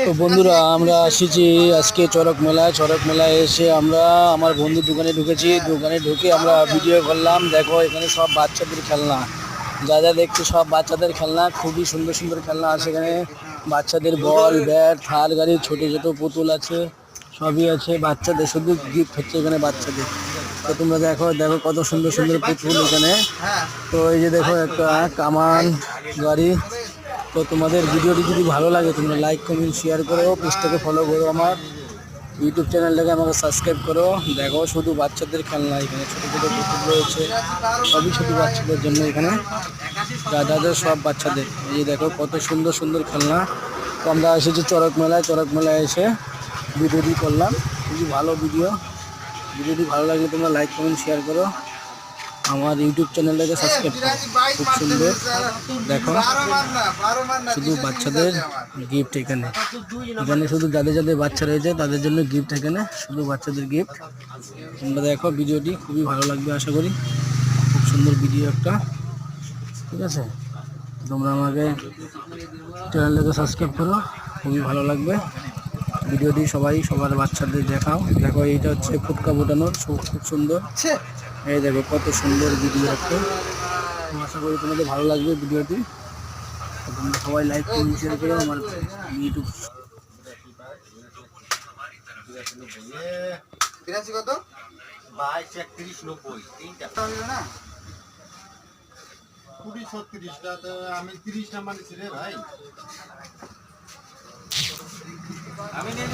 তো বন্ধুরা আমরা আসছি আজকে চড়ক মেলায় এসে আমরা আমার বন্ধুর দোকানে ঢুকেছি। দোকানে ঢুকে আমরা ভিডিও করলাম। দেখো এখানে সব বাচ্চাদের খেলনা, যা যা দেখছি সব বাচ্চাদের খেলনা। খুবই সুন্দর সুন্দর খেলনা আছে এখানে। বাচ্চাদের বল, ব্যাট, থার গাড়ি, ছোট ছোট পুতুল আছে, সবই আছে। বাচ্চাদের শুধু গিফট হচ্ছে এখানে বাচ্চাদের। তো তোমরা দেখো দেখো কত সুন্দর সুন্দর পুতুল এখানে। তো এই যে দেখো একটা কামান গাড়ি। তো তোমাদের ভিডিওটি যদি ভালো লাগে তোমরা লাইক কমেন্ট শেয়ার করো, পেজটাকে ফলো করো, আমার ইউটিউব চ্যানেলটাকে আমাকে সাবস্ক্রাইব করো। দেখো শুধু বাচ্চাদের খেলনা, এখানে ছোটো ছোটো পুতুল রয়েছে, সবই শুধু বাচ্চাদের জন্য এখানে। যাদের সব বাচ্চাদের, এই যে দেখো কত সুন্দর সুন্দর খেলনা। তো আমরা এসেছি চড়ক মেলায় এসে ভিডিওটি করলাম। খুবই ভালো ভিডিওটি ভালো লাগলে তোমরা লাইক কমেন্ট শেয়ার করো, আমার ইউটিউব চ্যানেলটাকে সাবস্ক্রাইব করো। খুব সুন্দর দেখো শুধু বাচ্চাদের গিফট এখানে। শুধু যাদের যাদের বাচ্চা রয়েছে তাদের জন্য গিফট এখানে, শুধু বাচ্চাদের গিফট। তোমরা দেখো ভিডিওটি খুবই ভালো লাগবে আশা করি। খুব সুন্দর ভিডিও একটা, ঠিক আছে। তোমরা আমাকে চ্যানেলটাকে সাবস্ক্রাইব করো, খুবই ভালো লাগবে ভিডিওটি। সবার বাচ্চাদের দেখাও। দেখো এইটা হচ্ছে ফুটকা ফোটানোর, খুব সুন্দর। এই দেখো কত সুন্দর ভিডিও একটা। আশা করি তোমাদের ভালো লাগবে ভিডিওটি। তোমরা সবাই লাইক কমেন্ট শেয়ার করো আমার ইউটিউব। কত 22 31 90 তিনটা না 20 36টা। তো আমি 30 নাম্বার নিছি রে ভাই। আমি নেই